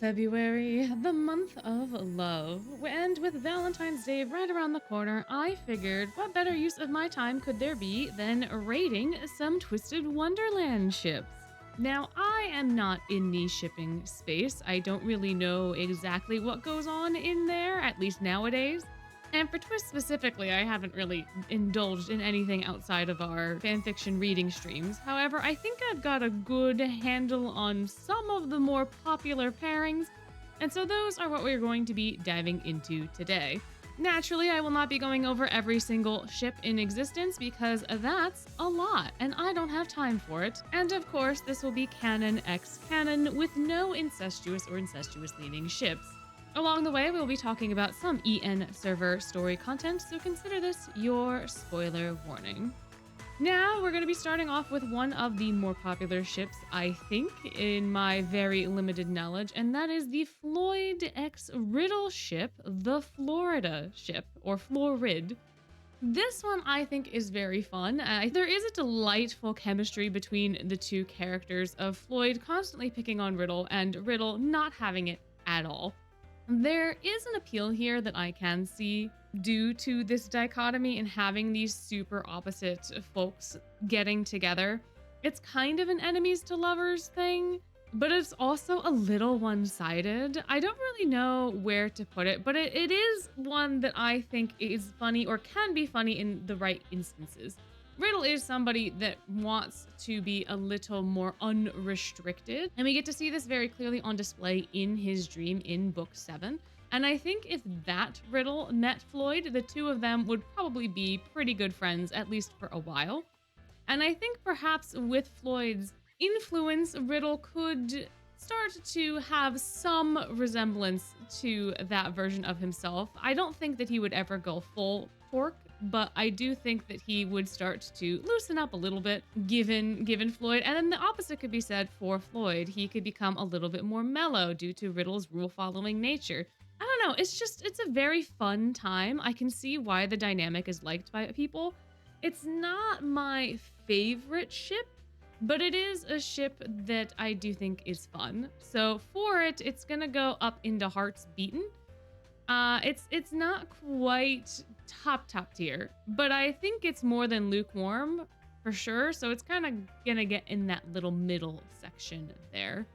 February, the month of love. And with Valentine's Day right around the corner, I figured what better use of my time could there be than raiding some Twisted Wonderland ships. Now, I am not in the shipping space. I don't really know exactly what goes on in there, at least nowadays. And for Twist specifically, I haven't really indulged in anything outside of our fanfiction reading streams. However, I think I've got a good handle on some of the more popular pairings, and so those are what we're going to be diving into today. Naturally, I will not be going over every single ship in existence because that's a lot, and I don't have time for it. And of course, this will be canon x canon with no incestuous or incestuous-leaning ships. Along the way, we'll be talking about some EN server story content, so consider this your spoiler warning. Now, we're going to be starting off with one of the more popular ships, I think, in my very limited knowledge, and that is the Floyd x Riddle ship, the Florida ship, or Florid. This one I think is very fun. There is a delightful chemistry between the two characters of Floyd constantly picking on Riddle and Riddle not having it at all. There is an appeal here that I can see due to this dichotomy and having these super opposite folks getting together. It's kind of an enemies to lovers thing, but it's also a little one-sided. I don't really know where to put it, but it is one that I think is funny or can be funny in the right instances. Riddle is somebody that wants to be a little more unrestricted, and we get to see this very clearly on display in his dream in book 7. And I think if that Riddle met Floyd, the two of them would probably be pretty good friends, at least for a while. And I think perhaps with Floyd's influence, Riddle could start to have some resemblance to that version of himself. I don't think that he would ever go full torque, but I do think that he would start to loosen up a little bit given Floyd. And then the opposite could be said for Floyd. He could become a little bit more mellow due to Riddle's rule-following nature. I don't know, it's a very fun time. I can see why the dynamic is liked by people. It's not my favorite ship, but it is a ship that I do think is fun. So for it, it's gonna go up into Hearts Beaten. It's not quite top tier, but I think it's more than lukewarm for sure. So it's kind of gonna get in that little middle section there.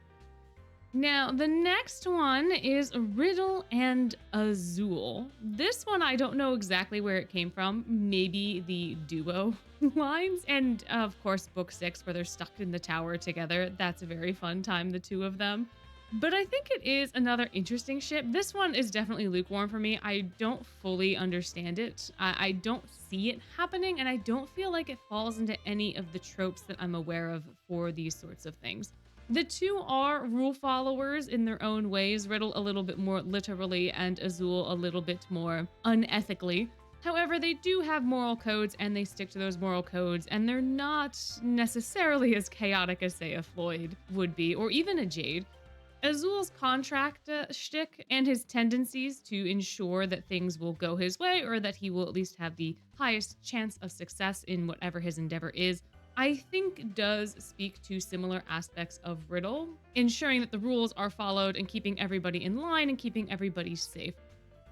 Now, the next one is Riddle and Azul. This one, I don't know exactly where it came from. Maybe the duo lines. And of course, book 6, where they're stuck in the tower together. That's a very fun time, the two of them. But I think it is another interesting ship. This one is definitely lukewarm for me. I don't fully understand it. I don't see it happening, and I don't feel like it falls into any of the tropes that I'm aware of for these sorts of things. The two are rule followers in their own ways, Riddle a little bit more literally and Azul a little bit more unethically. However, they do have moral codes and they stick to those moral codes, and they're not necessarily as chaotic as, say, a Floyd would be, or even a Jade. Azul's contract shtick and his tendencies to ensure that things will go his way, or that he will at least have the highest chance of success in whatever his endeavor is, I think does speak to similar aspects of Riddle, ensuring that the rules are followed and keeping everybody in line and keeping everybody safe.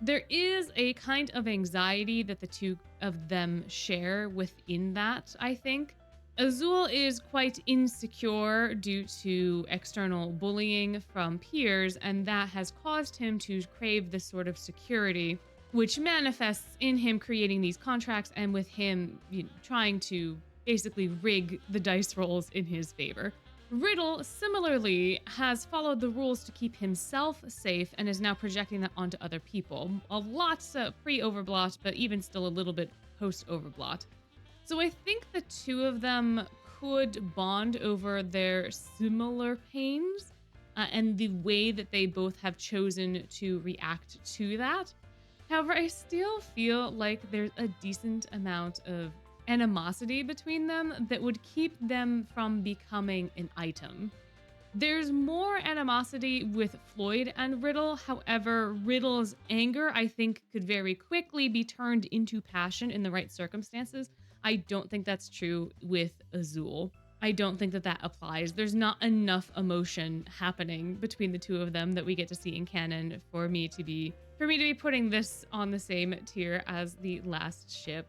There is a kind of anxiety that the two of them share within that, I think. Azul is quite insecure due to external bullying from peers, and that has caused him to crave this sort of security, which manifests in him creating these contracts and with him trying to basically rig the dice rolls in his favor. Riddle, similarly, has followed the rules to keep himself safe and is now projecting that onto other people. A lot pre-Overblot, but even still a little bit post-Overblot. So I think the two of them could bond over their similar pains and the way that they both have chosen to react to that. However, I still feel like there's a decent amount of animosity between them that would keep them from becoming an item. There's more animosity with Floyd and Riddle. However, Riddle's anger, I think, could very quickly be turned into passion in the right circumstances. I don't think that's true with Azul. I don't think that that applies. There's not enough emotion happening between the two of them that we get to see in canon for me to be putting this on the same tier as the last ship.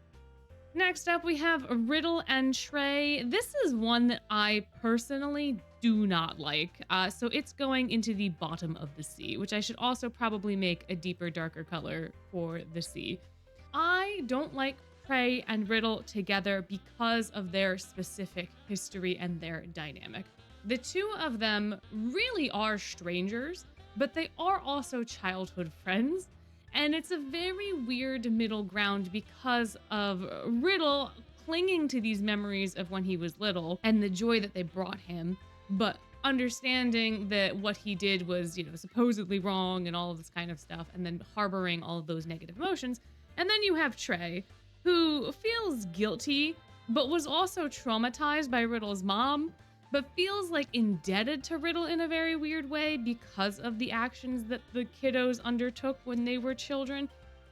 Next up, we have Riddle and Trey. This is one that I personally do not like. So it's going into the bottom of the sea, which I should also probably make a deeper, darker color for the sea. I don't like Trey and Riddle together because of their specific history and their dynamic. The two of them really are strangers, but they are also childhood friends. And it's a very weird middle ground because of Riddle clinging to these memories of when he was little and the joy that they brought him, but understanding that what he did was, supposedly wrong and all of this kind of stuff, and then harboring all of those negative emotions. And then you have Trey, who feels guilty, but was also traumatized by Riddle's mom, but feels like indebted to Riddle in a very weird way because of the actions that the kiddos undertook when they were children.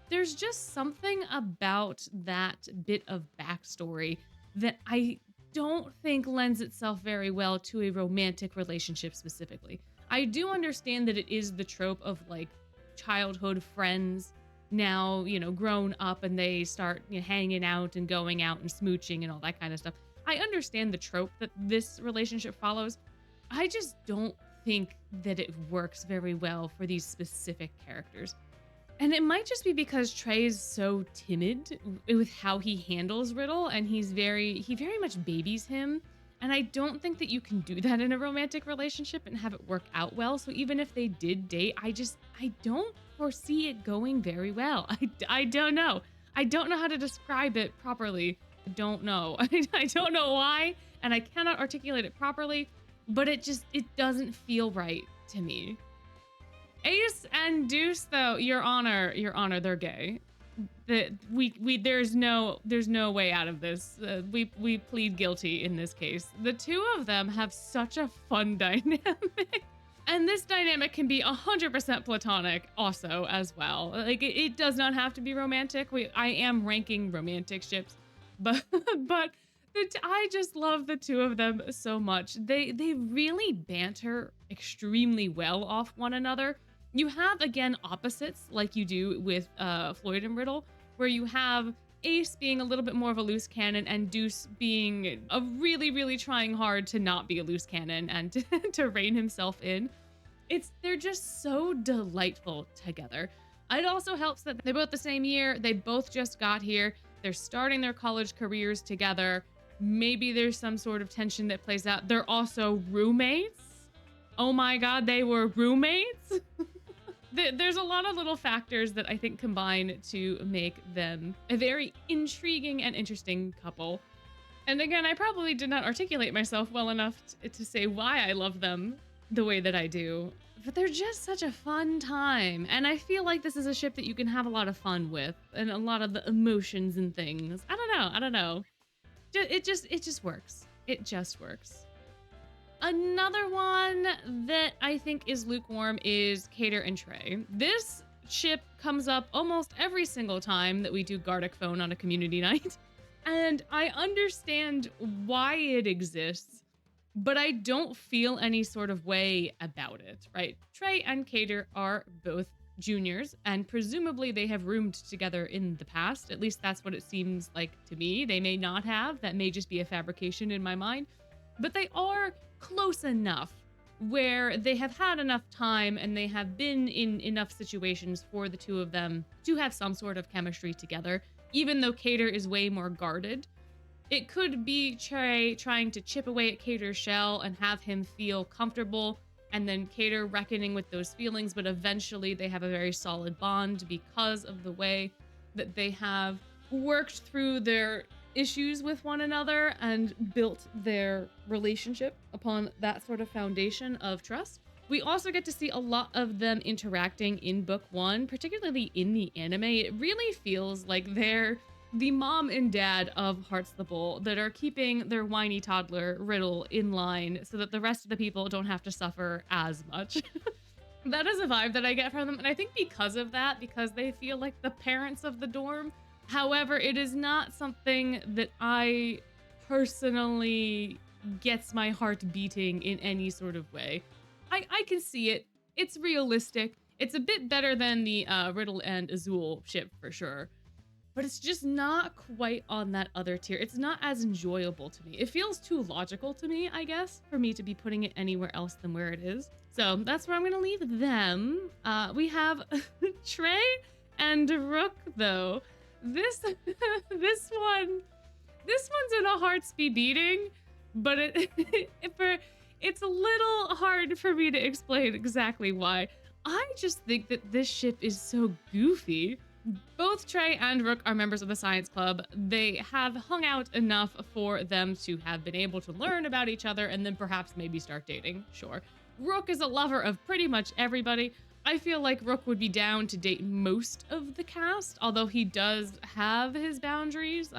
There's just something about that bit of backstory that I don't think lends itself very well to a romantic relationship specifically. I do understand that it is the trope of like childhood friends now, grown up, and they start hanging out and going out and smooching and all that kind of stuff. I understand the trope that this relationship follows. I just don't think that it works very well for these specific characters. And it might just be because Trey is so timid with how he handles Riddle, and he very much babies him. And I don't think that you can do that in a romantic relationship and have it work out well. So even if they did date, I don't foresee it going very well. I don't know. I don't know how to describe it properly. I don't know. I don't know why, and I cannot articulate it properly, but it doesn't feel right to me. Ace and Deuce, though, your honor, they're gay. There's no way out of this. We plead guilty in this case. The two of them have such a fun dynamic. And this dynamic can be 100% platonic also as well. Like it does not have to be romantic. I am ranking romantic ships. But I just love the two of them so much. They really banter extremely well off one another. You have, again, opposites like you do with Floyd and Riddle, where you have Ace being a little bit more of a loose cannon and Deuce being a really, really trying hard to not be a loose cannon and to rein himself in. They're just so delightful together. It also helps that they're both the same year. They both just got here. They're starting their college careers together. Maybe there's some sort of tension that plays out. They're also roommates. Oh my God, they were roommates? There's a lot of little factors that I think combine to make them a very intriguing and interesting couple. And again, I probably did not articulate myself well enough to say why I love them the way that I do. But they're just such a fun time. And I feel like this is a ship that you can have a lot of fun with and a lot of the emotions and things. I don't know. It just works. It just works. Another one that I think is lukewarm is Cater and Trey. This ship comes up almost every single time that we do Gardic Phone on a community night. And I understand why it exists, but I don't feel any sort of way about it, right? Trey and Cater are both juniors, and presumably they have roomed together in the past. At least that's what it seems like to me. They may not have. That may just be a fabrication in my mind. But they are close enough where they have had enough time and they have been in enough situations for the two of them to have some sort of chemistry together, even though Cater is way more guarded. It could be Trey trying to chip away at Cater's shell and have him feel comfortable, and then Cater reckoning with those feelings, but eventually they have a very solid bond because of the way that they have worked through their issues with one another and built their relationship upon that sort of foundation of trust. We also get to see a lot of them interacting in book one, particularly in the anime. It really feels like they're the mom and dad of Hearts the Bull that are keeping their whiny toddler Riddle in line so that the rest of the people don't have to suffer as much. That is a vibe that I get from them. And I think because of that, because they feel like the parents of the dorm. However, it is not something that I personally gets my heart beating in any sort of way. I can see it. It's realistic. It's a bit better than the Riddle and Azul ship for sure. But it's just not quite on that other tier. It's not as enjoyable to me. It feels too logical to me, I guess, for me to be putting it anywhere else than where it is. So that's where I'm gonna leave them. We have Trey and Rook though. This one's in a hearts be beating, but it's a little hard for me to explain exactly why. I just think that this ship is so goofy. Both Trey and Rook are members of the science club. They have hung out enough for them to have been able to learn about each other and then perhaps maybe start dating, sure. Rook is a lover of pretty much everybody. I feel like Rook would be down to date most of the cast, although he does have his boundaries.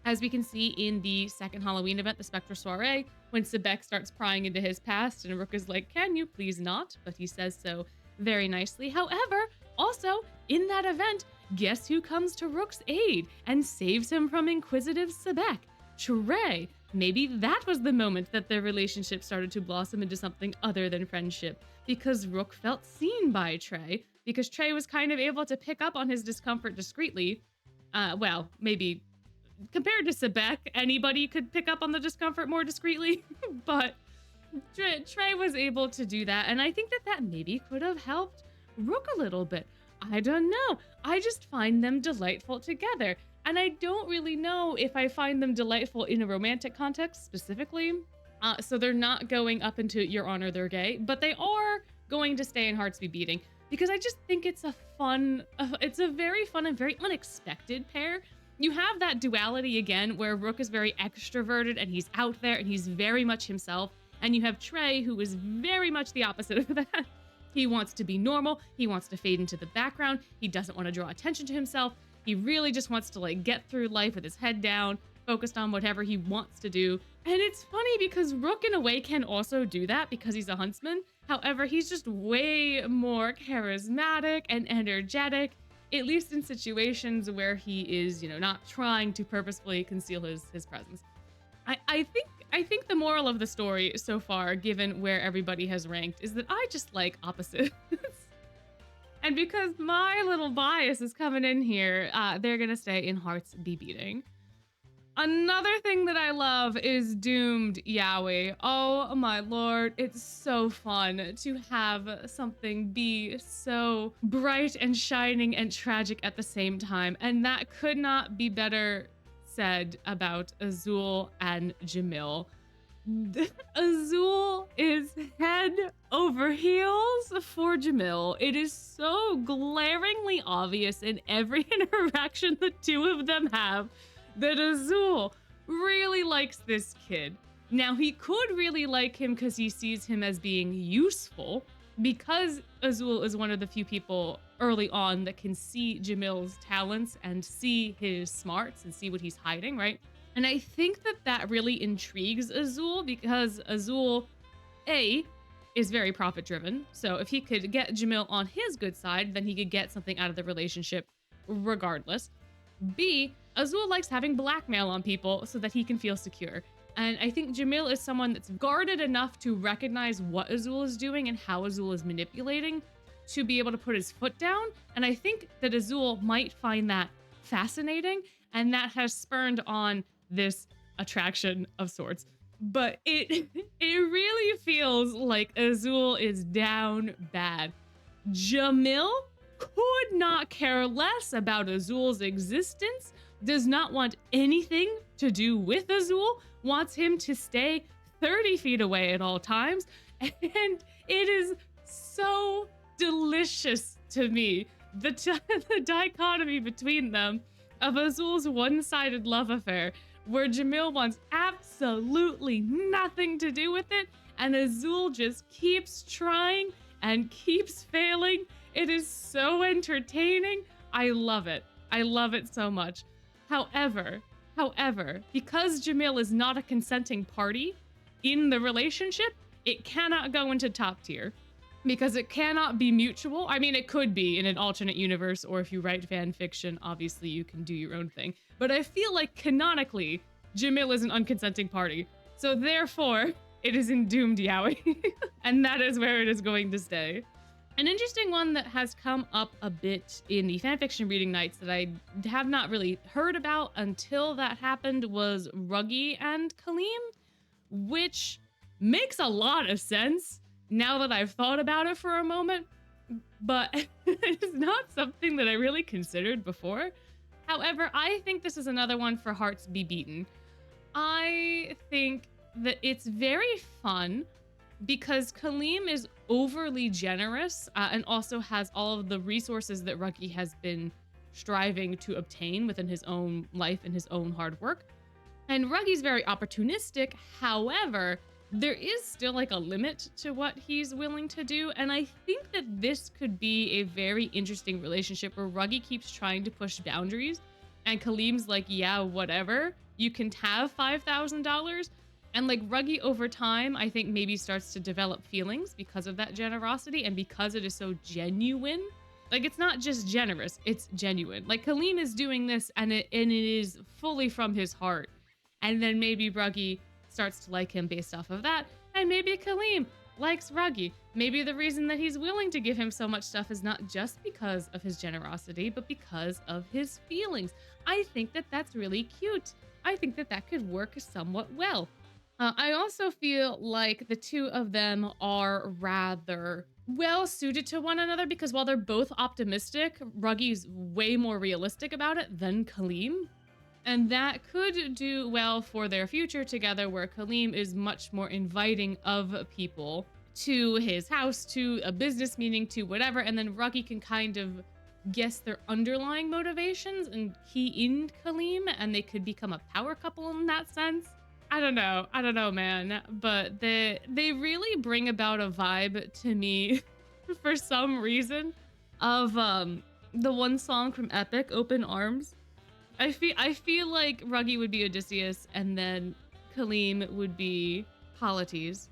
As we can see in the second Halloween event, the Spectre Soiree, when Sebek starts prying into his past and Rook is like, can you please not? But he says so very nicely. However, also in that event, guess who comes to Rook's aid and saves him from inquisitive Sebek? Trey. Maybe that was the moment that their relationship started to blossom into something other than friendship, because Rook felt seen by Trey, because Trey was kind of able to pick up on his discomfort discreetly. Well, maybe compared to Sebek, anybody could pick up on the discomfort more discreetly, but Trey was able to do that, and I think that maybe could have helped Rook a little bit. I don't know. I just find them delightful together. And I don't really know if I find them delightful in a romantic context specifically. So they're not going up into Your Honor, they're gay, but they are going to stay in Hearts Be Beating because I just think it's a very fun and very unexpected pair. You have that duality again where Rook is very extroverted and he's out there and he's very much himself. And you have Trey, who is very much the opposite of that. He wants to be normal. He wants to fade into the background. He doesn't want to draw attention to himself. He really just wants to like get through life with his head down, focused on whatever he wants to do. And it's funny because Rook in a way can also do that because he's a huntsman. However, he's just way more charismatic and energetic, at least in situations where he is, not trying to purposefully conceal his presence. I think the moral of the story so far, given where everybody has ranked, is that I just like opposites. And because my little bias is coming in here, they're gonna stay in Hearts Be Beating. Another thing that I love is Doomed Yaoi. Oh my lord, it's so fun to have something be so bright and shining and tragic at the same time. And that could not be better said about Azul and Jamil. Azul is head over heels for Jamil. It is so glaringly obvious in every interaction the two of them have that Azul really likes this kid. Now, he could really like him because he sees him as being useful, because Azul is one of the few people early on that can see Jamil's talents and see his smarts and see what he's hiding, right? And I think that really intrigues Azul because Azul, A, is very profit driven. So if he could get Jamil on his good side, then he could get something out of the relationship regardless. B, Azul likes having blackmail on people so that he can feel secure. And I think Jamil is someone that's guarded enough to recognize what Azul is doing and how Azul is manipulating to be able to put his foot down. And I think that Azul might find that fascinating, and that has spurned on this attraction of sorts. But it really feels like Azul is down bad. Jamil could not care less about Azul's existence, does not want anything to do with Azul, wants him to stay 30 feet away at all times, and it is so delicious to me, the dichotomy between them of Azul's one-sided love affair, where Jamil wants absolutely nothing to do with it, and Azul just keeps trying and keeps failing. It is so entertaining. I love it. I love it so much. However, because Jamil is not a consenting party in the relationship, it cannot go into top tier because it cannot be mutual. I mean, it could be in an alternate universe, or if you write fan fiction, obviously you can do your own thing. But I feel like canonically, Jamil is an unconsenting party. So therefore, it is in doomed yaoi. And that is where it is going to stay. An interesting one that has come up a bit in the fanfiction reading nights that I have not really heard about until that happened was Ruggie and Kalim, which makes a lot of sense now that I've thought about it for a moment, but it's not something that I really considered before. However, I think this is another one for hearts be beaten. I think that it's very fun because Kalim is overly generous and also has all of the resources that Ruggie has been striving to obtain within his own life and his own hard work. And Ruggie's very opportunistic. However, there is still like a limit to what he's willing to do. And I think that this could be a very interesting relationship where Ruggie keeps trying to push boundaries and Kalim's like, yeah, whatever, you can have $5,000. And like Ruggie over time, I think maybe starts to develop feelings because of that generosity and because it is so genuine. Like it's not just generous, it's genuine. Like Kalim is doing this and it is fully from his heart. And then maybe Ruggie starts to like him based off of that. And maybe Kalim likes Ruggie. Maybe the reason that he's willing to give him so much stuff is not just because of his generosity, but because of his feelings. I think that that's really cute. I think that that could work somewhat well. I also feel like the two of them are rather well suited to one another because while they're both optimistic, Ruggie's way more realistic about it than Kalim. And that could do well for their future together, where Kalim is much more inviting of people to his house, to a business meeting, to whatever. And then Ruggie can kind of guess their underlying motivations and key in Kalim, and they could become a power couple in that sense. I don't know, man. But they really bring about a vibe to me for some reason of the one song from Epic, Open Arms. I feel like Ruggie would be Odysseus and then Kalim would be Polites.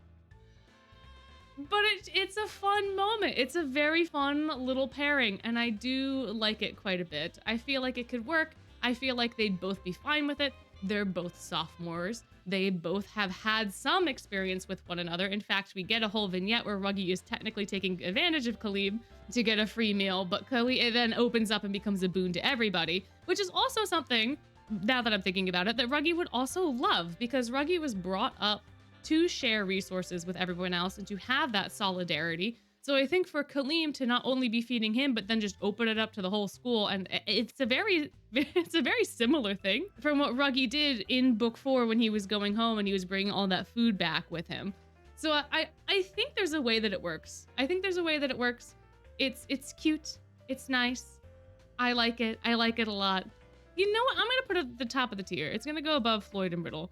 But it's a fun moment. It's a very fun little pairing, and I do like it quite a bit. I feel like it could work. I feel like they'd both be fine with it. They're both sophomores. They both have had some experience with one another. In fact, we get a whole vignette where Ruggie is technically taking advantage of Kalim to get a free meal, but Kalim then opens up and becomes a boon to everybody, which is also something, now that I'm thinking about it, that Ruggie would also love, because Ruggie was brought up to share resources with everyone else and to have that solidarity. So I think for Kalim to not only be feeding him, but then just open it up to the whole school, and it's a very similar thing from what Ruggie did in book 4 when he was going home and he was bringing all that food back with him. So I think there's a way that it works. It's cute. It's nice. I like it. I like it a lot. You know what? I'm going to put it at the top of the tier. It's going to go above Floyd and Riddle.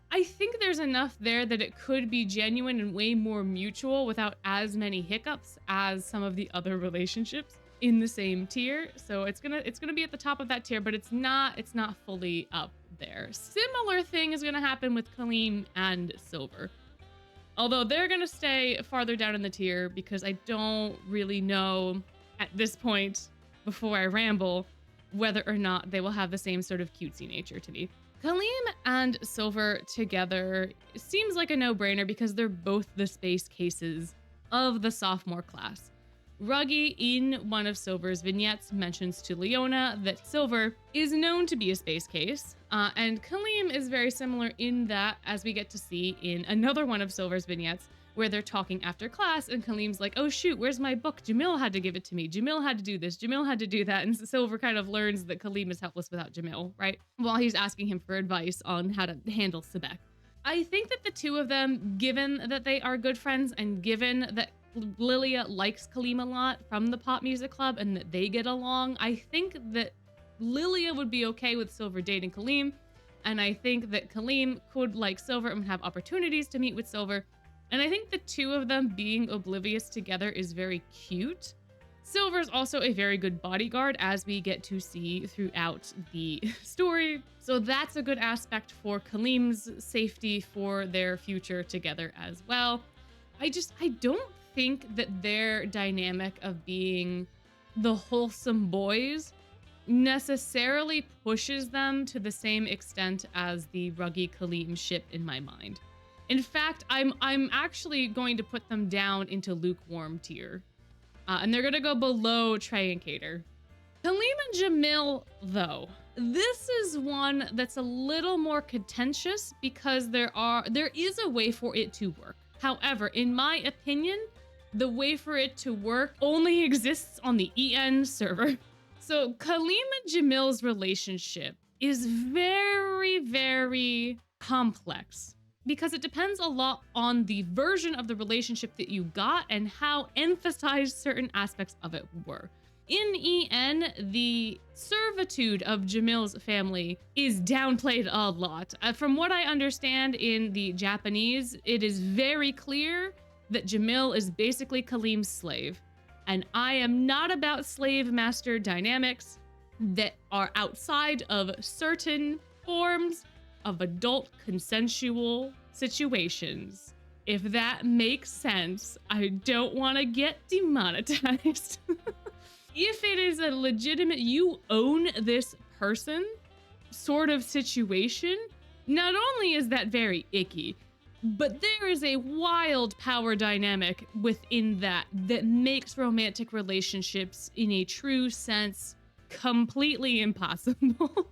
I think there's enough there that it could be genuine and way more mutual without as many hiccups as some of the other relationships in the same tier. So it's gonna be at the top of that tier, but it's not fully up there. Similar thing is gonna happen with Kalim and Silver. Although they're gonna stay farther down in the tier because I don't really know at this point, before I ramble, whether or not they will have the same sort of cutesy nature to me. Kalim and Silver together seems like a no-brainer because they're both the space cases of the sophomore class. Ruggie, in one of Silver's vignettes, mentions to Leona that Silver is known to be a space case, and Kalim is very similar in that, as we get to see in another one of Silver's vignettes, where they're talking after class and Kalim's like, oh shoot, where's my book? Jamil had to give it to me. Jamil had to do this. Jamil had to do that. And Silver kind of learns that Kalim is helpless without Jamil, right? While he's asking him for advice on how to handle Sebek. I think that the two of them, given that they are good friends and given that Lilia likes Kalim a lot from the pop music club and that they get along, I think that Lilia would be okay with Silver dating Kalim. And I think that Kalim could like Silver and have opportunities to meet with Silver. And I think the two of them being oblivious together is very cute. Silver's also a very good bodyguard, as we get to see throughout the story. So that's a good aspect for Kalim's safety for their future together as well. I don't think that their dynamic of being the wholesome boys necessarily pushes them to the same extent as the Ruggie Kalim ship in my mind. In fact, I'm actually going to put them down into lukewarm tier. And they're gonna go below Trey and Cater. Kalim and Jamil, though, this is one that's a little more contentious because there is a way for it to work. However, in my opinion, the way for it to work only exists on the EN server. So Kalim and Jamil's relationship is very, very complex because it depends a lot on the version of the relationship that you got and how emphasized certain aspects of it were. In EN, the servitude of Jamil's family is downplayed a lot. From what I understand in the Japanese, it is very clear that Jamil is basically Kalim's slave. And I am not about slave master dynamics that are outside of certain forms of adult consensual situations. If that makes sense, I don't want to get demonetized. If it is a legitimate, you own this person sort of situation, not only is that very icky, but there is a wild power dynamic within that makes romantic relationships in a true sense completely impossible.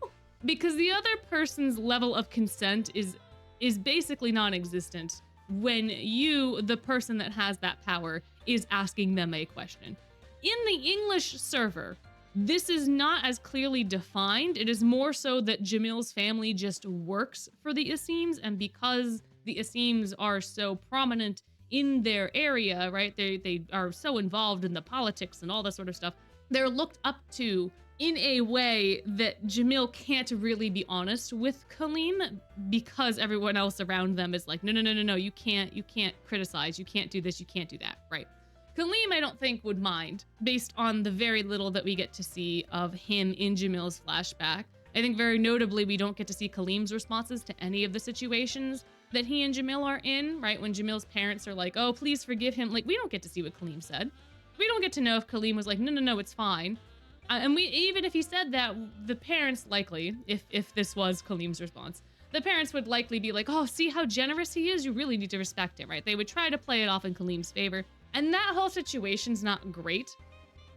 Because the other person's level of consent is basically non-existent when you, the person that has that power, is asking them a question. In the English server, this is not as clearly defined. It is more so that Jamil's family just works for the Aseems, and because the Aseems are so prominent in their area, right? They are so involved in the politics and all that sort of stuff. They're looked up to in a way that Jamil can't really be honest with Kalim because everyone else around them is like, no, you can't criticize, you can't do this, you can't do that, right? Kalim, I don't think, would mind, based on the very little that we get to see of him in Jamil's flashback. I think very notably, we don't get to see Kalim's responses to any of the situations that he and Jamil are in, right? When Jamil's parents are like, oh, please forgive him. Like, we don't get to see what Kalim said. We don't get to know if Kalim was like, no, it's fine. And even if he said that, the parents likely, if this was Kalim's response, the parents would likely be like, oh, see how generous he is? You really need to respect him, right? They would try to play it off in Kalim's favor. And that whole situation's not great,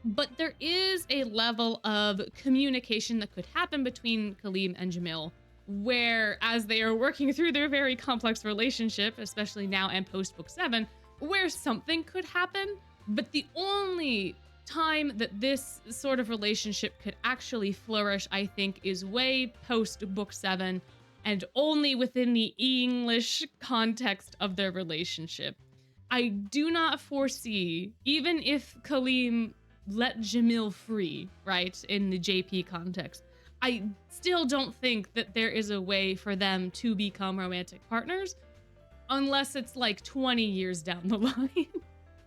but there is a level of communication that could happen between Kalim and Jamil, where as they are working through their very complex relationship, especially now and post book 7, where something could happen. But the only time that this sort of relationship could actually flourish, I think, is way post book 7 and only within the English context of their relationship. I do not foresee, even if Kalim let Jamil free, right, in the JP context, I still don't think that there is a way for them to become romantic partners unless it's like 20 years down the line.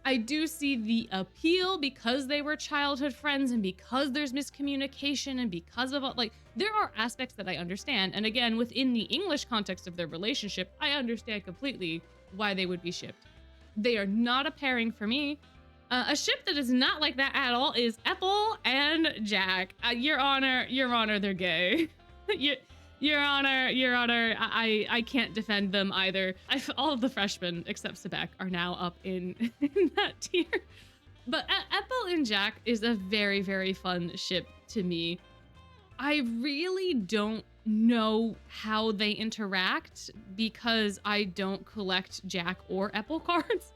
I do see the appeal because they were childhood friends and because there's miscommunication and because of, like, there are aspects that I understand. And again, within the English context of their relationship, I understand completely why they would be shipped. They are not a pairing for me. A ship that is not like that at all is Epel and Jack. Your Honor, they're gay. Your Honor, I can't defend them either. All of the freshmen, except Sebek, are now up in that tier. But Epel and Jack is a very, very fun ship to me. I really don't know how they interact because I don't collect Jack or Epel cards.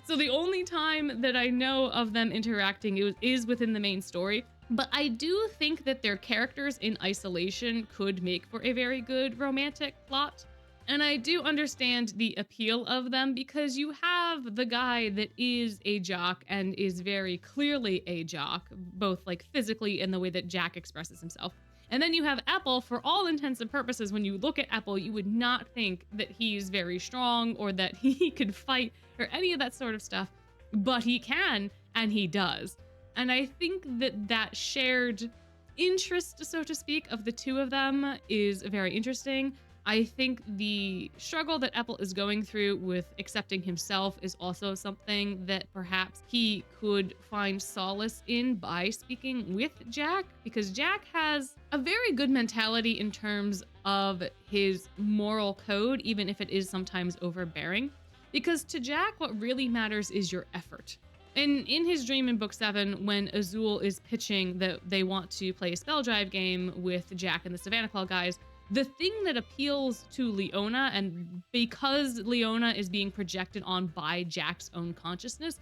So the only time that I know of them interacting is within the main story. But I do think that their characters in isolation could make for a very good romantic plot. And I do understand the appeal of them because you have the guy that is a jock and is very clearly a jock, both like physically and the way that Jack expresses himself. And then you have Epel. For all intents and purposes, when you look at Epel, you would not think that he's very strong or that he could fight or any of that sort of stuff, but he can, and he does. And I think that shared interest, so to speak, of the two of them is very interesting. I think the struggle that Epel is going through with accepting himself is also something that perhaps he could find solace in by speaking with Jack, because Jack has a very good mentality in terms of his moral code, even if it is sometimes overbearing. Because to Jack, what really matters is your effort. And in his dream in book 7, when Azul is pitching that they want to play a spell drive game with Jack and the Savannah Claw guys, the thing that appeals to Leona, and because Leona is being projected on by Jack's own consciousness,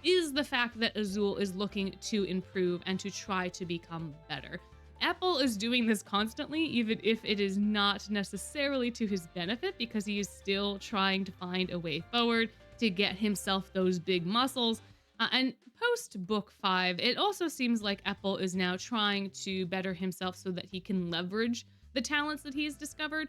is the fact that Azul is looking to improve and to try to become better. Epel is doing this constantly, even if it is not necessarily to his benefit, because he is still trying to find a way forward to get himself those big muscles. And post book 5, it also seems like Epel is now trying to better himself so that he can leverage the talents that he's discovered.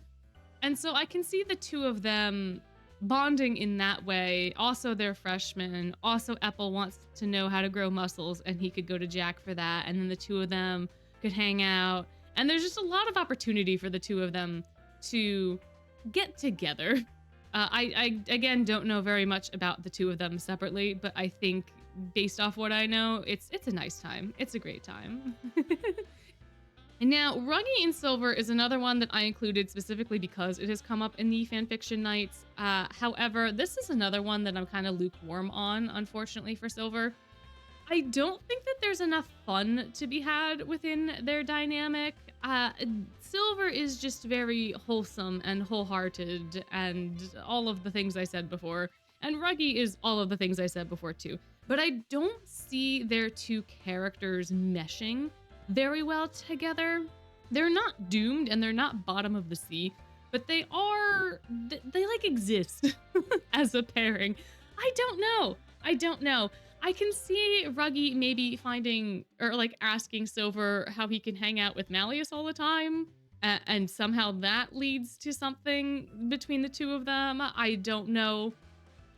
And so I can see the two of them bonding in that way. Also, they're freshmen. Also, Epel wants to know how to grow muscles, and he could go to Jack for that. And then the two of them could hang out. And there's just a lot of opportunity for the two of them to get together. I again don't know very much about the two of them separately, but I think based off what I know, it's a nice time. It's a great time. And now, Ruggie in Silver is another one that I included specifically because it has come up in the fanfiction nights. However, this is another one that I'm kind of lukewarm on, unfortunately, for Silver. I don't think that there's enough fun to be had within their dynamic. Silver is just very wholesome and wholehearted and all of the things I said before. And Ruggie is all of the things I said before too. But I don't see their two characters meshing very well together. They're not doomed and they're not bottom of the sea, but they like exist as a pairing. I don't know. I can see Ruggie maybe finding or like asking Silver how he can hang out with Malleus all the time, and somehow that leads to something between the two of them. I don't know.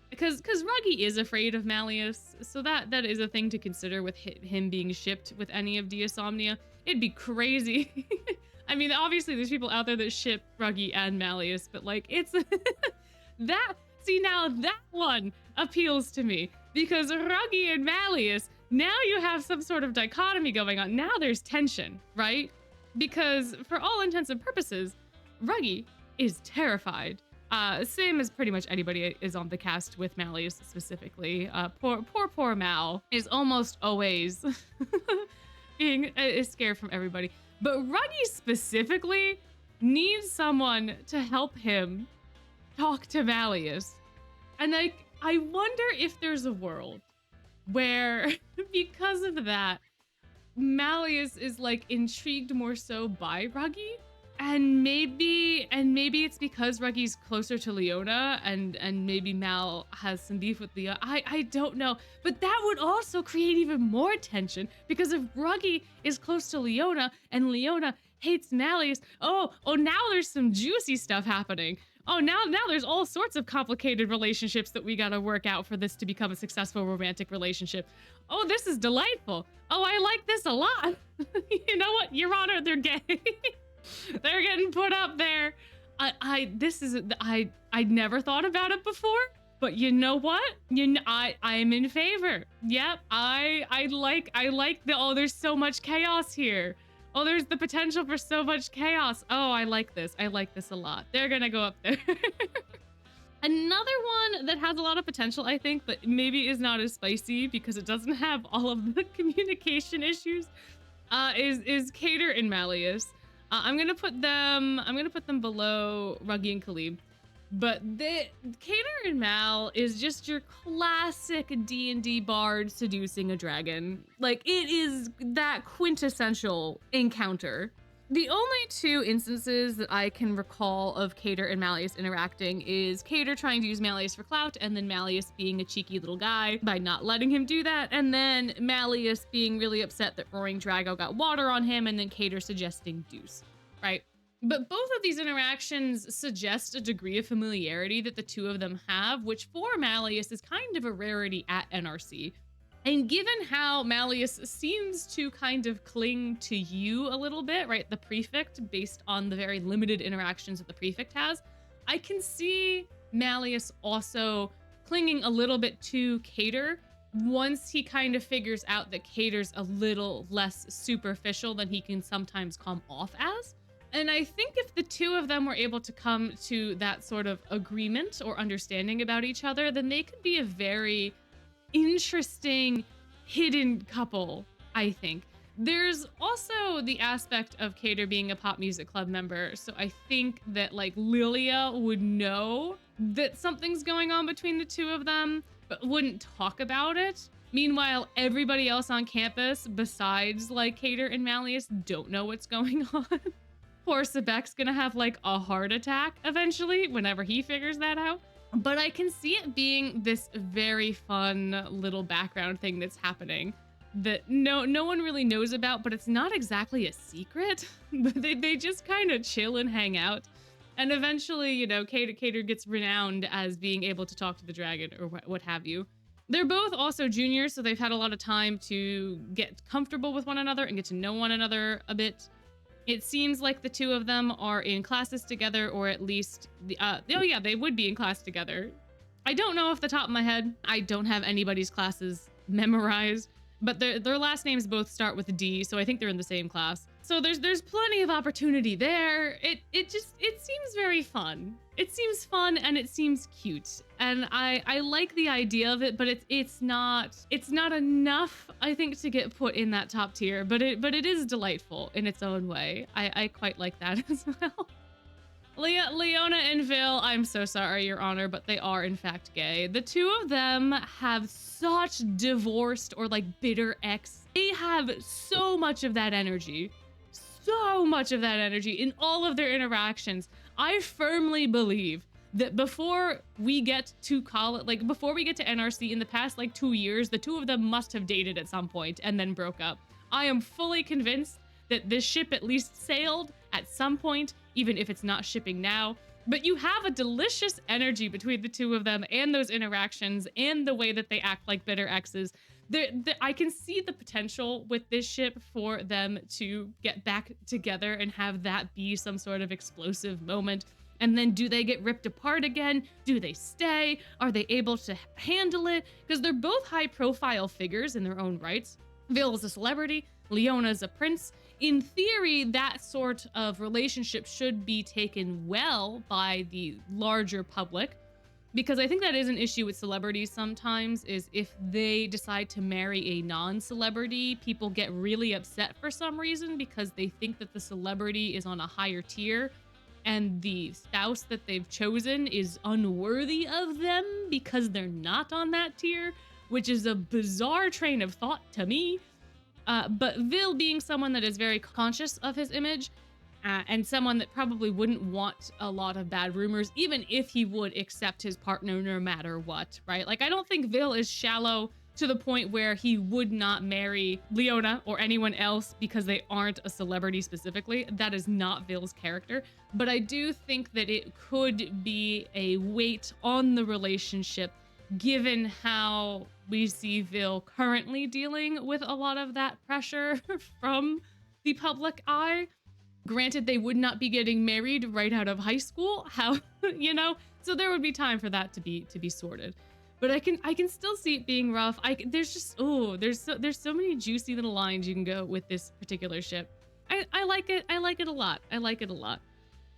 Because Ruggie is afraid of Malleus, so that is a thing to consider with him being shipped with any of Diasomnia. It'd be crazy. I mean, obviously there's people out there that ship Ruggie and Malleus, but like it's now that one appeals to me, because Ruggie and Malleus, now you have some sort of dichotomy going on. Now there's tension, right? Because for all intents and purposes, Ruggie is terrified. Same as pretty much anybody is on the cast with Malleus specifically. Poor Mal is almost always being scared from everybody. But Ruggie specifically needs someone to help him talk to Malleus. And I wonder if there's a world where, because of that, Malleus is like intrigued more so by Ruggie. And maybe it's because Ruggie's closer to Leona and maybe Mal has some beef with Leona. I don't know. But that would also create even more tension, because if Ruggie is close to Leona and Leona hates Malleus, oh, now there's some juicy stuff happening. Oh, now there's all sorts of complicated relationships that we gotta work out for this to become a successful romantic relationship. Oh, this is delightful. Oh, I like this a lot. You know what? Your Honor, they're gay. They're getting put up there. I'd never thought about it before, but you know what? I'm in favor. Yep, I like there's so much chaos here. Oh, there's the potential for so much chaos. Oh, I like this. I like this a lot. They're gonna go up there. Another one that has a lot of potential, I think, but maybe is not as spicy because it doesn't have all of the communication issues, is Cater and Malleus. I'm gonna put them below Ruggie and Kalim. But Cater and Mal is just your classic D&D bard seducing a dragon. Like, it is that quintessential encounter. The only two instances that I can recall of Cater and Malleus interacting is Cater trying to use Malleus for clout, and then Malleus being a cheeky little guy by not letting him do that, and then Malleus being really upset that Roaring Drago got water on him, and then Cater suggesting Deuce, right? But both of these interactions suggest a degree of familiarity that the two of them have, which for Malleus is kind of a rarity at NRC. And given how Malleus seems to kind of cling to you a little bit, right? The prefect, based on the very limited interactions that the prefect has, I can see Malleus also clinging a little bit to Cater once he kind of figures out that Cater's a little less superficial than he can sometimes come off as. And I think if the two of them were able to come to that sort of agreement or understanding about each other, then they could be a very interesting hidden couple, I think. There's also the aspect of Cater being a pop music club member, so I think that like Lilia would know that something's going on between the two of them, but wouldn't talk about it. Meanwhile, everybody else on campus, besides like Cater and Malleus, don't know what's going on. Poor Sebek's gonna have like a heart attack eventually whenever he figures that out. But I can see it being this very fun little background thing that's happening that no one really knows about, but it's not exactly a secret. they just kind of chill and hang out. And eventually, you know, Cater gets renowned as being able to talk to the dragon or what have you. They're both also juniors, so they've had a lot of time to get comfortable with one another and get to know one another a bit. It seems like the two of them are in classes together, or at least oh yeah, they would be in class together. I don't know off the top of my head. I don't have anybody's classes memorized, but their last names both start with a D, so I think they're in the same class. So there's plenty of opportunity there. It seems very fun. It seems fun and it seems cute, and I like the idea of it, but it's not enough, I think, to get put in that top tier. But it is delightful in its own way. I quite like that as well. Leona and Vil, I'm so sorry, Your Honor, but they are in fact gay. The two of them have such divorced or like bitter ex. They have so much of that energy. So much of that energy in all of their interactions. I firmly believe that before we get to college, like before we get to NRC in the past like 2 years, the two of them must have dated at some point and then broke up. I am fully convinced that this ship at least sailed at some point, even if it's not shipping now. But you have a delicious energy between the two of them and those interactions and the way that they act like bitter exes. I can see the potential with this ship for them to get back together and have that be some sort of explosive moment. And then do they get ripped apart again? Do they stay? Are they able to handle it? Because they're both high profile figures in their own rights. Vil is a celebrity, Leona's a prince. In theory, that sort of relationship should be taken well by the larger public, because I think that is an issue with celebrities sometimes, is if they decide to marry a non-celebrity, people get really upset for some reason because they think that the celebrity is on a higher tier and the spouse that they've chosen is unworthy of them because they're not on that tier, which is a bizarre train of thought to me. But Vil, being someone that is very conscious of his image and someone that probably wouldn't want a lot of bad rumors, even if he would accept his partner no matter what, right? Like, I don't think Vil is shallow to the point where he would not marry Leona or anyone else because they aren't a celebrity specifically. That is not Vil's character. But I do think that it could be a weight on the relationship given how we see Vil currently dealing with a lot of that pressure from the public eye. Granted, they would not be getting married right out of high school. How, you know, so there would be time for that to be sorted. But I can still see it being rough. There's just, there's so many juicy little lines you can go with this particular ship. I like it. I like it a lot. I like it a lot.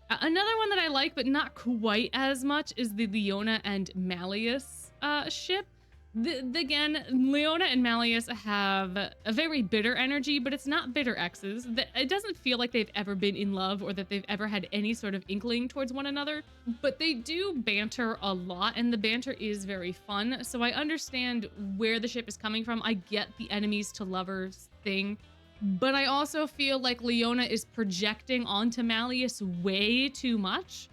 Another one that I like, but not quite as much, is the Leona and Malleus ship. Again, Leona and Malleus have a very bitter energy, but it's not bitter exes. It doesn't feel like they've ever been in love or that they've ever had any sort of inkling towards one another, but they do banter a lot, and the banter is very fun. So I understand where the ship is coming from. I get the enemies to lovers thing, but I also feel like Leona is projecting onto Malleus way too much.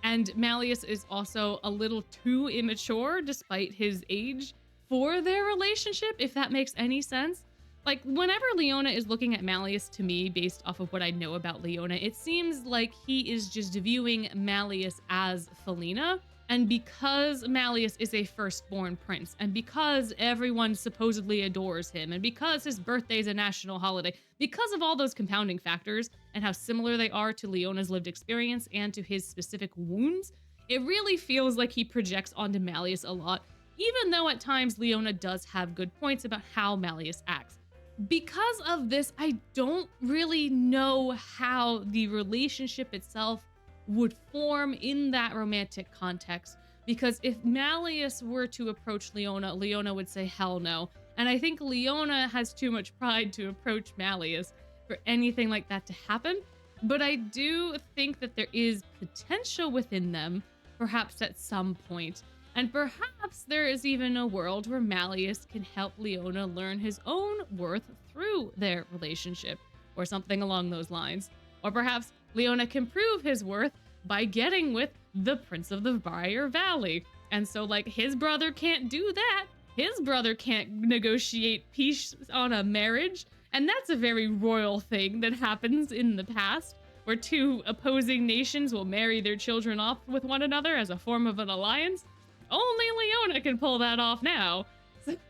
And Malleus is also a little too immature, despite his age, for their relationship, if that makes any sense. Like, whenever Leona is looking at Malleus, to me, based off of what I know about Leona, it seems like he is just viewing Malleus as Felina, And because Malleus is a firstborn prince, and because everyone supposedly adores him, and because his birthday is a national holiday, because of all those compounding factors and how similar they are to Leona's lived experience and to his specific wounds, it really feels like he projects onto Malleus a lot, even though at times Leona does have good points about how Malleus acts. Because of this, I don't really know how the relationship itself would form in that romantic context, because if Malleus were to approach Leona, Leona would say hell no, and I think Leona has too much pride to approach Malleus for anything like that to happen. But I do think that there is potential within them, perhaps at some point, and perhaps there is even a world where Malleus can help Leona learn his own worth through their relationship, or something along those lines. Or perhaps Leona can prove his worth by getting with the Prince of the Briar Valley. And so, like, his brother can't do that. His brother can't negotiate peace on a marriage. And that's a very royal thing that happens in the past, where two opposing nations will marry their children off with one another as a form of an alliance. Only Leona can pull that off now.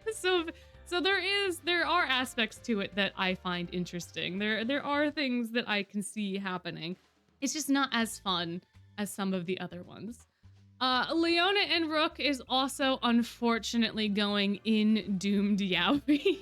So there are aspects to it that I find interesting. There are things that I can see happening. It's just not as fun as some of the other ones. Leona and Rook is also unfortunately going in doomed yaoi.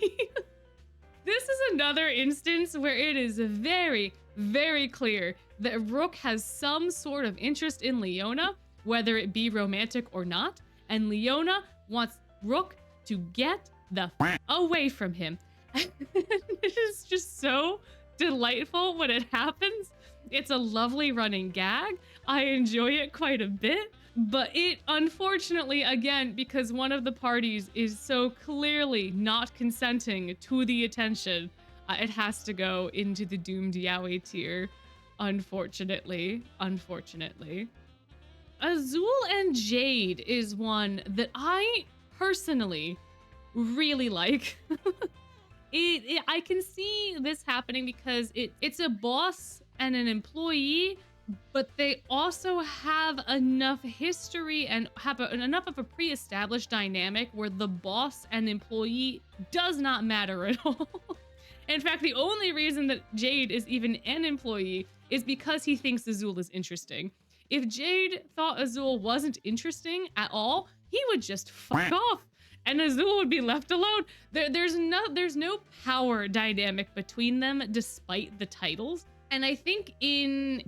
This is another instance where it is very, very clear that Rook has some sort of interest in Leona, whether it be romantic or not, and Leona wants Rook to get the away from him. It is just so delightful when it happens. It's a lovely running gag. I enjoy it quite a bit, but it unfortunately, again, because one of the parties is so clearly not consenting to the attention, it has to go into the doomed yaoi tier. Unfortunately. Azul and Jade is one that I personally really like. I can see this happening because it's a boss and an employee, but they also have enough history and have enough of a pre-established dynamic where the boss and employee does not matter at all. In fact, the only reason that Jade is even an employee is because he thinks Azul is interesting. If Jade thought Azul wasn't interesting at all, he would just fuck off, and Azul would be left alone. There's no power dynamic between them, despite the titles. And I think in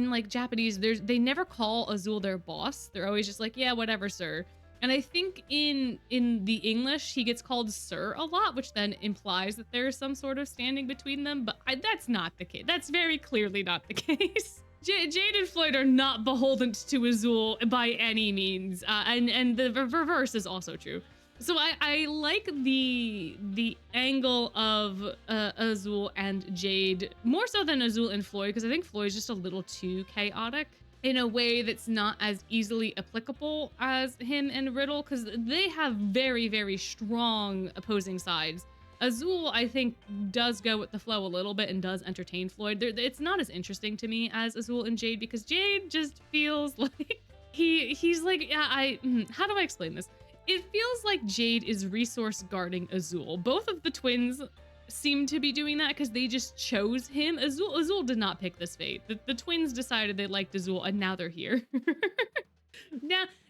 like Japanese, they never call Azul their boss. They're always just like, yeah, whatever, sir. And I think in the English, he gets called sir a lot, which then implies that there's some sort of standing between them. But that's not the case. That's very clearly not the case. Jade and Floyd are not beholden to Azul by any means, and the reverse is also true. So I like the angle of Azul and Jade more so than Azul and Floyd, because I think Floyd's just a little too chaotic in a way that's not as easily applicable as him and Riddle, because they have very, very strong opposing sides. Azul, I think, does go with the flow a little bit and does entertain Floyd. It's not as interesting to me as Azul and Jade, because Jade just feels like he's like, yeah, how do I explain this? It feels like Jade is resource guarding Azul. Both of the twins seem to be doing that because they just chose him. Azul did not pick this fate. The twins decided they liked Azul, and now they're here.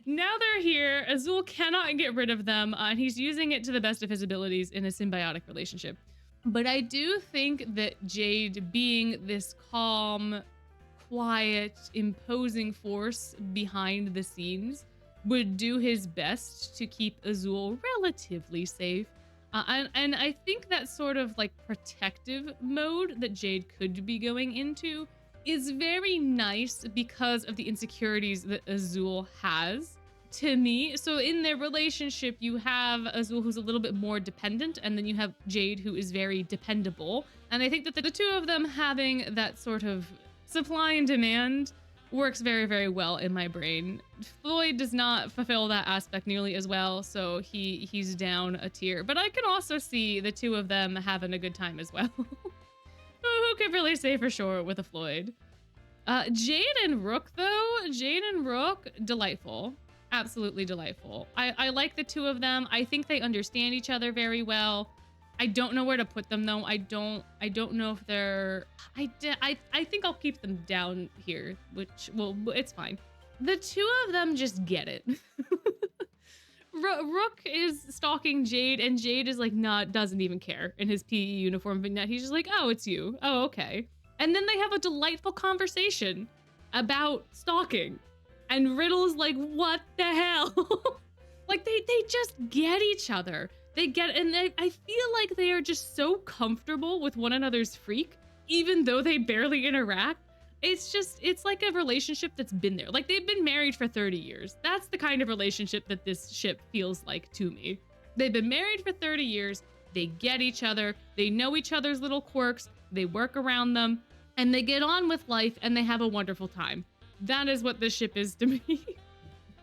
Now they're here. Azul cannot get rid of them, and he's using it to the best of his abilities in a symbiotic relationship. But I do think that Jade, being this calm, quiet, imposing force behind the scenes, would do his best to keep Azul relatively safe. And I think that sort of like protective mode that Jade could be going into is very nice because of the insecurities that Azul has, to me. So in their relationship, you have Azul, who's a little bit more dependent, and then you have Jade, who is very dependable. And I think that the two of them having that sort of supply and demand works very, very well in my brain. Floyd does not fulfill that aspect nearly as well, so he's down a tier. But I can also see the two of them having a good time as well. Who could really say for sure with a Floyd? Jade and Rook, though. Jade and Rook, delightful. Absolutely delightful. I like the two of them. I think they understand each other very well. I don't know where to put them though. I don't know if they're. I think I'll keep them down here, which, well, it's fine. The two of them just get it. Rook is stalking Jade, and Jade is like, doesn't even care in his PE uniform vignette. He's just like, oh, it's you. Oh, okay. And then they have a delightful conversation about stalking. And Riddle's like, what the hell? Like, they just get each other. They get, and I feel like they are just so comfortable with one another's freak, even though they barely interact. It's like a relationship that's been there. Like, they've been married for 30 years. That's the kind of relationship that this ship feels like to me. They've been married for 30 years. They get each other. They know each other's little quirks. They work around them, and they get on with life, and they have a wonderful time. That is what this ship is to me.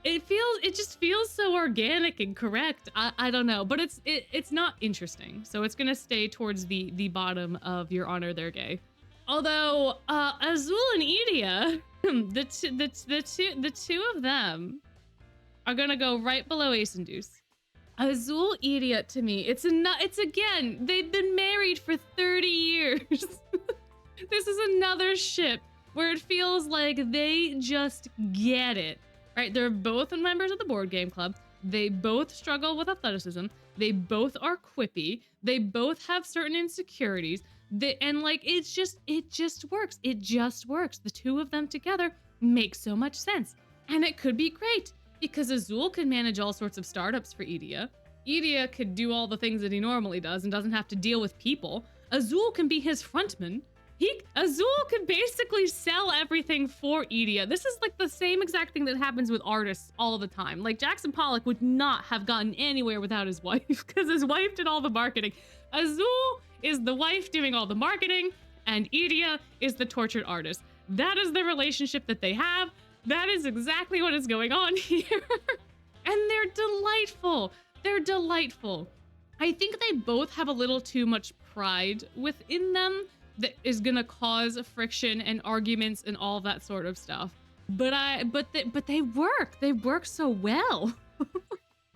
It just feels so organic and correct. I don't know, but it's not interesting. So it's gonna stay towards the bottom of Your Honor, they're gay. Although Azul and Idia, the two of them are gonna go right below Ace and Deuce. Azul, Idia, to me, it's again, they've been married for 30 years. This is another ship where it feels like they just get it, right? They're both members of the board game club. They both struggle with athleticism. They both are quippy. They both have certain insecurities. And like, it just works. It just works. The two of them together make so much sense. And it could be great because Azul can manage all sorts of startups for Idia. Idia could do all the things that he normally does and doesn't have to deal with people. Azul can be his frontman. Azul can basically sell everything for Idia. This is like the same exact thing that happens with artists all the time. Like, Jackson Pollock would not have gotten anywhere without his wife because his wife did all the marketing. Azul is the wife doing all the marketing, and Idia is the tortured artist. That is the relationship that they have. That is exactly what is going on here. And they're delightful. They're delightful. I think they both have a little too much pride within them that is gonna cause friction and arguments and all that sort of stuff. But they work. They work so well.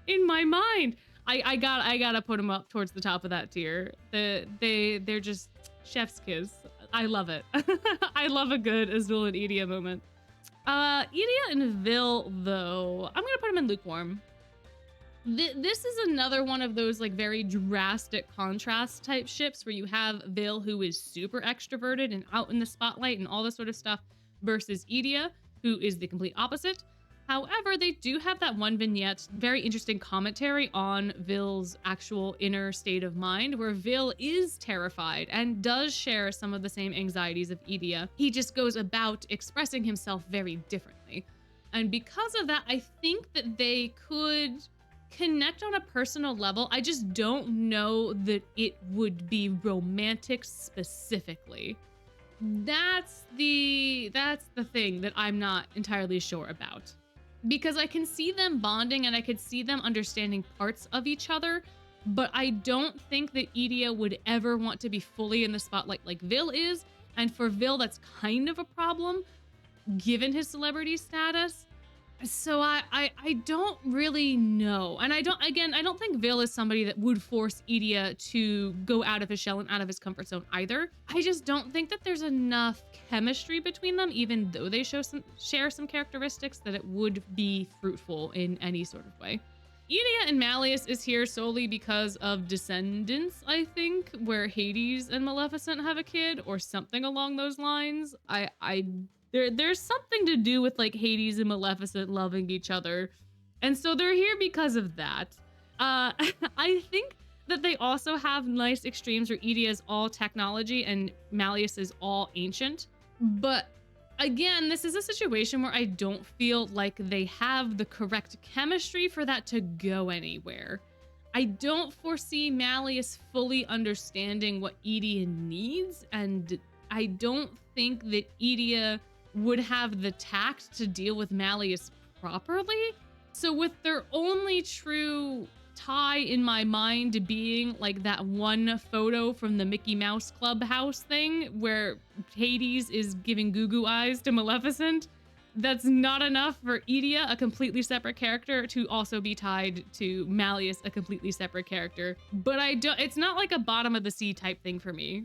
In my mind, I gotta put them up towards the top of that tier. They're just chef's kiss. I love it. I love a good Azul and Idia moment. Idia and Vil, though, I'm gonna put them in lukewarm. This is another one of those like very drastic contrast type ships where you have Vil, who is super extroverted and out in the spotlight and all this sort of stuff, versus Idia, who is the complete opposite. However, they do have that one vignette, very interesting commentary on Vil's actual inner state of mind, where Vil is terrified and does share some of the same anxieties of Idia. He just goes about expressing himself very differently. And because of that, I think that they could connect on a personal level. I just don't know that it would be romantic specifically. That's the thing that I'm not entirely sure about. Because I can see them bonding and I could see them understanding parts of each other, but I don't think that Idia would ever want to be fully in the spotlight like Vil is. And for Vil, that's kind of a problem given his celebrity status. So I don't really know. And I don't think Vil is somebody that would force Idia to go out of his shell and out of his comfort zone either. I just don't think that there's enough chemistry between them, even though they share some characteristics, that it would be fruitful in any sort of way. Idia and Malleus is here solely because of descendants, I think, where Hades and Maleficent have a kid or something along those lines. There's something to do with like Hades and Maleficent loving each other. And so they're here because of that. I think that they also have nice extremes where Idia is all technology and Malleus is all ancient. But again, this is a situation where I don't feel like they have the correct chemistry for that to go anywhere. I don't foresee Malleus fully understanding what Idia needs, and I don't think that Idia would have the tact to deal with Malleus properly. So with their only true tie in my mind being like that one photo from the Mickey Mouse Clubhouse thing where Hades is giving goo eyes to Maleficent. That's not enough for Idia, a completely separate character, to also be tied to Malleus, a completely separate character. But it's not like a bottom of the sea type thing for me,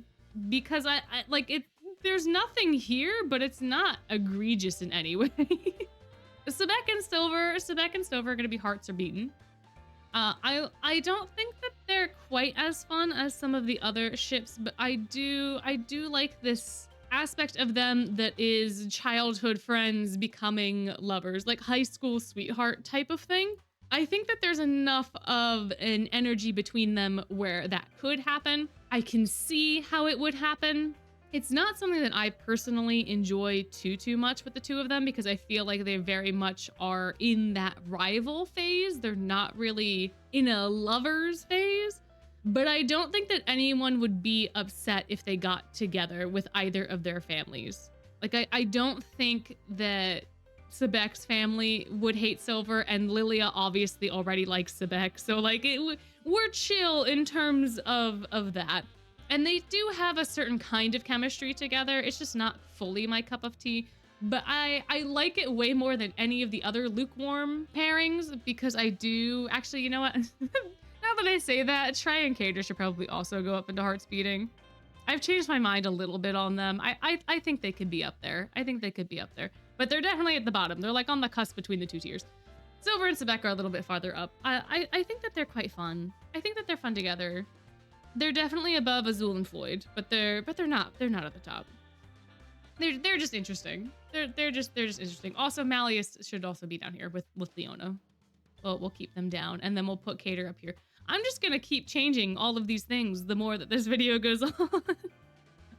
because I like it. There's nothing here, but it's not egregious in any way. Sebek and Silver are gonna be hearts are beaten. I don't think that they're quite as fun as some of the other ships, but I do like this aspect of them that is childhood friends becoming lovers, like high school sweetheart type of thing. I think that there's enough of an energy between them where that could happen. I can see how it would happen. It's not something that I personally enjoy too much with the two of them, because I feel like they very much are in that rival phase. They're not really in a lovers phase. But I don't think that anyone would be upset if they got together with either of their families. Like, I don't think that Sebek's family would hate Silver, and Lilia obviously already likes Sebek. So like, we're chill in terms of that. And they do have a certain kind of chemistry together. It's just not fully my cup of tea. But I like it way more than any of the other lukewarm pairings, because I do... Actually, you know what? Now that I say that, Trey and Cater should probably also go up into hearts beating. I've changed my mind a little bit on them. I think they could be up there. I think they could be up there. But they're definitely at the bottom. They're like on the cusp between the two tiers. Silver and Sebek are a little bit farther up. I think that they're quite fun. I think that they're fun together. They're definitely above Azul and Floyd, but they're not at the top. They're just interesting. They're just interesting. Also, Malleus should also be down here with Leona. Well, we'll keep them down, and then we'll put Cater up here. I'm just gonna keep changing all of these things the more that this video goes on.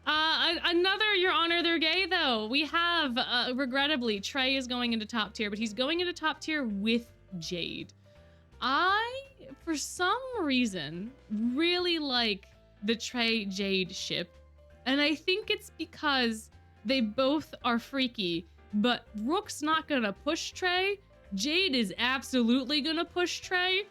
Another Your Honor, they're gay though. We have, regrettably, Trey is going into top tier, but he's going into top tier with Jade. I, for some reason, really like the Trey Jade ship. And I think it's because they both are freaky, but Rook's not gonna push Trey. Jade is absolutely gonna push Trey.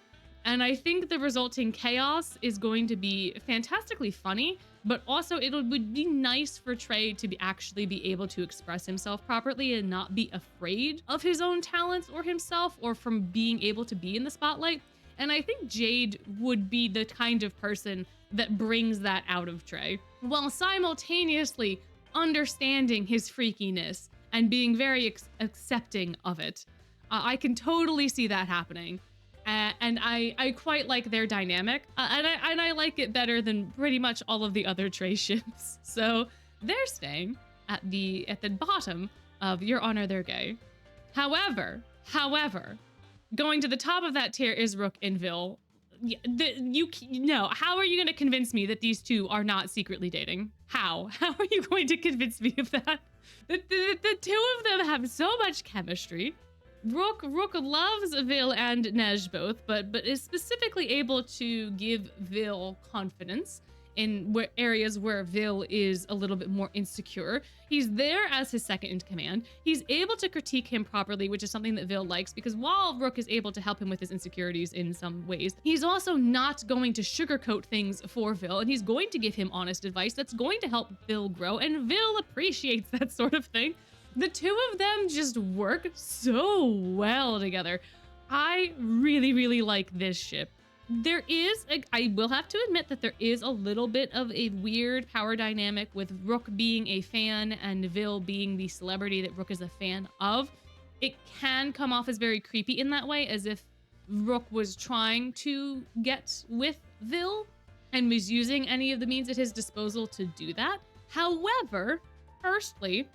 And I think the resulting chaos is going to be fantastically funny, but also it would be nice for Trey to actually be able to express himself properly and not be afraid of his own talents or himself, or from being able to be in the spotlight. And I think Jade would be the kind of person that brings that out of Trey, while simultaneously understanding his freakiness and being very accepting of it. I can totally see that happening. And I quite like their dynamic, and I like it better than pretty much all of the other Trey ships. So they're staying at the bottom of Your Honor, they're gay. However, going to the top of that tier is Rook and Vil. How are you going to convince me that these two are not secretly dating? How are you going to convince me of that? The two of them have so much chemistry. Rook loves Vil and Nej both, but is specifically able to give Vil confidence in areas where Vil is a little bit more insecure. He's there as his second in command. He's able to critique him properly, which is something that Vil likes, because while Rook is able to help him with his insecurities in some ways, he's also not going to sugarcoat things for Vil, and he's going to give him honest advice that's going to help Vil grow, and Vil appreciates that sort of thing. The two of them just work so well together. I really like this ship. There is, I will have to admit that there is a little bit of a weird power dynamic with Rook being a fan and Vil being the celebrity that Rook is a fan of. It can come off as very creepy in that way, as if Rook was trying to get with Vil and was using any of the means at his disposal to do that. However, firstly,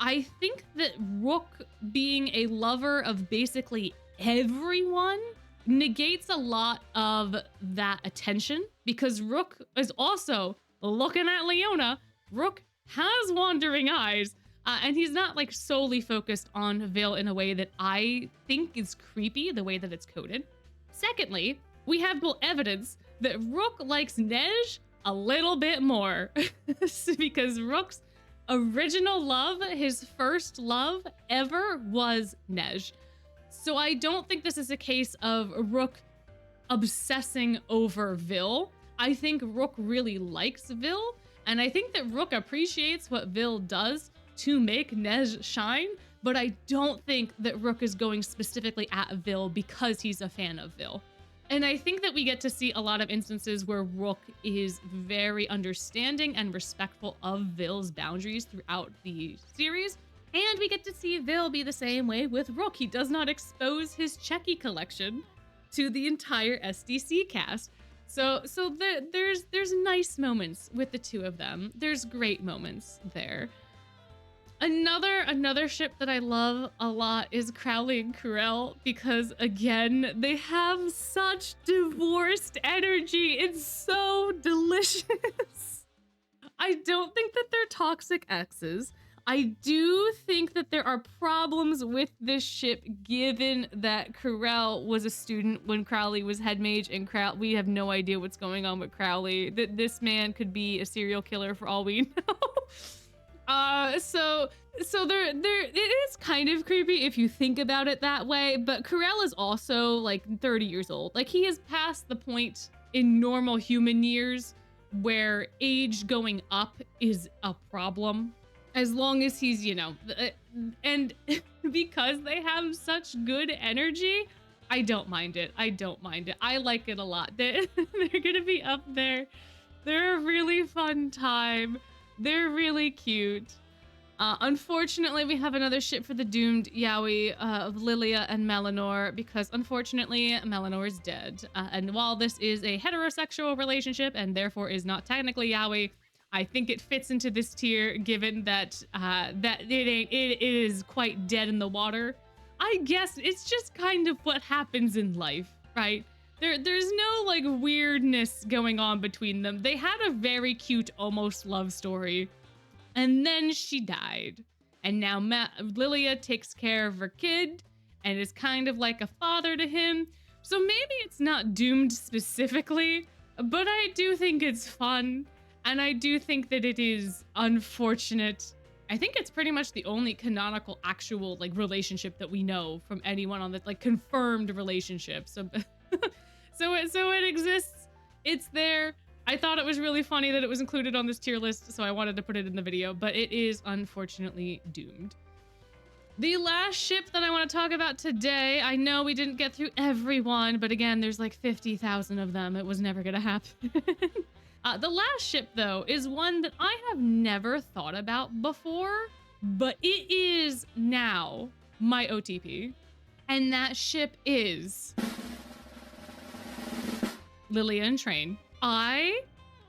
I think that Rook being a lover of basically everyone negates a lot of that attention, because Rook is also looking at Leona. Rook has wandering eyes, and he's not like solely focused on Vil in a way that I think is creepy, the way that it's coded. Secondly, we have evidence that Rook likes Nej a little bit more because Rook's original love, his first love ever, was Nej. So I don't think this is a case of Rook obsessing over Vil. I think Rook really likes Vil, and I think that Rook appreciates what Vil does to make Nej shine, but I don't think that Rook is going specifically at Vil because he's a fan of Vil. And I think that we get to see a lot of instances where Rook is very understanding and respectful of Vil's boundaries throughout the series. And we get to see Vil be the same way with Rook. He does not expose his Checky collection to the entire SDC cast. So there's nice moments with the two of them. There's great moments there. Another ship that I love a lot is Crowley and Crewel, because again, they have such divorced energy. It's so delicious. I don't think that they're toxic exes. I do think that there are problems with this ship, given that Crewel was a student when Crowley was head mage, and we have no idea what's going on with Crowley. This man could be a serial killer for all we know. So it is kind of creepy if you think about it that way, but Crewel is also like 30 years old. Like, he has passed the point in normal human years where age going up is a problem, as long as he's, you know, and because they have such good energy, I don't mind it. I don't mind it. I like it a lot. They're gonna be up there. They're a really fun time. They're really cute. Unfortunately, we have another ship for the doomed yaoi of Lilia and Malenor, because unfortunately, Malenor is dead. And while this is a heterosexual relationship and therefore is not technically yaoi, I think it fits into this tier, given that it is quite dead in the water. I guess it's just kind of what happens in life, right? There's no like weirdness going on between them. They had a very cute almost love story, and then she died. And now Lilia takes care of her kid and is kind of like a father to him. So maybe it's not doomed specifically, but I do think it's fun. And I do think that it is unfortunate. I think it's pretty much the only canonical actual like relationship that we know from anyone on the like confirmed relationship. So so it exists. It's there. I thought it was really funny that it was included on this tier list, so I wanted to put it in the video, but it is unfortunately doomed. The last ship that I want to talk about today, I know we didn't get through everyone, but again, there's like 50,000 of them. It was never gonna happen. The last ship, though, is one that I have never thought about before, but it is now my OTP. And that ship is Lilia and Trey. I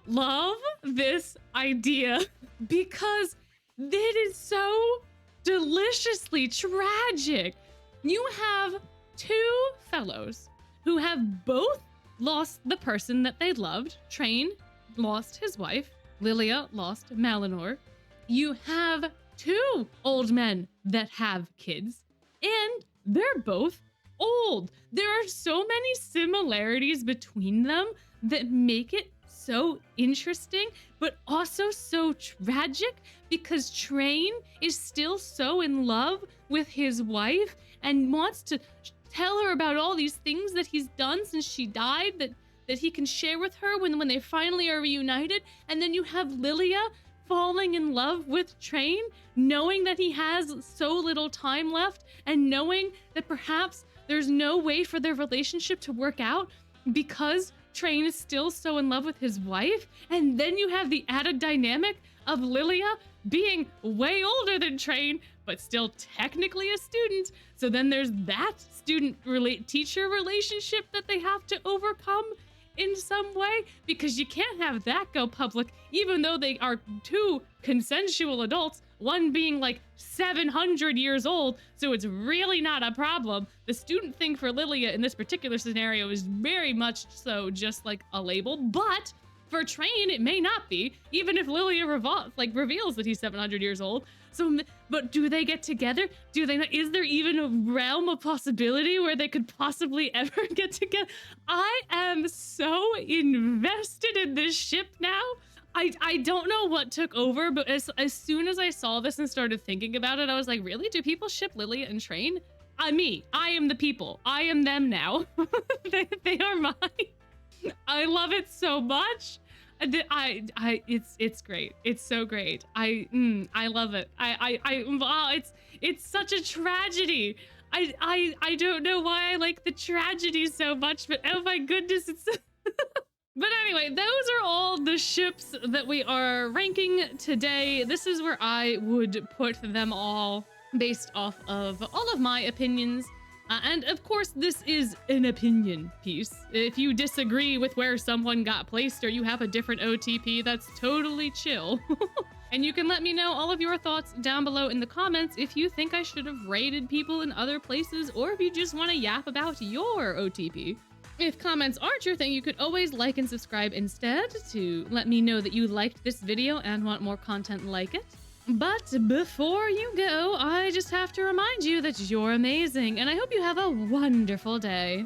love this idea because it is so deliciously tragic. You have two fellows who have both lost the person that they loved. Trey lost his wife. Lilia lost Malenor. You have two old men that have kids, and they're both old. There are so many similarities between them that make it so interesting, but also so tragic, because Trey is still so in love with his wife and wants to tell her about all these things that he's done since she died that he can share with her when they finally are reunited. And then you have Lilia falling in love with Trey, knowing that he has so little time left, and knowing that perhaps there's no way for their relationship to work out because Trey is still so in love with his wife. And then you have the added dynamic of Lilia being way older than Trey, but still technically a student. So then there's that student-teacher relationship that they have to overcome in some way, because you can't have that go public, even though they are two consensual adults, one being like 700 years old, so it's really not a problem. The student thing for Lilia in this particular scenario is very much so just like a label, but for Trey, it may not be, even if Lilia reveals that he's 700 years old. So, but do they get together? Do they not? Is there even a realm of possibility where they could possibly ever get together? I am so invested in this ship now. I don't know what took over, but as soon as I saw this and started thinking about it, I was like, really? Do people ship Lilia and Trey? I am the people. I am them now. They are mine. I love it so much. It's great. It's so great. I love it. Wow, it's such a tragedy. I don't know why I like the tragedy so much, but oh my goodness, it's But anyway, those are all the ships that we are ranking today. This is where I would put them all based off of all of my opinions. And of course, this is an opinion piece. If you disagree with where someone got placed or you have a different OTP, that's totally chill. And you can let me know all of your thoughts down below in the comments if you think I should have rated people in other places or if you just want to yap about your OTP. If comments aren't your thing, you could always like and subscribe instead to let me know that you liked this video and want more content like it. But before you go, I just have to remind you that you're amazing, and I hope you have a wonderful day.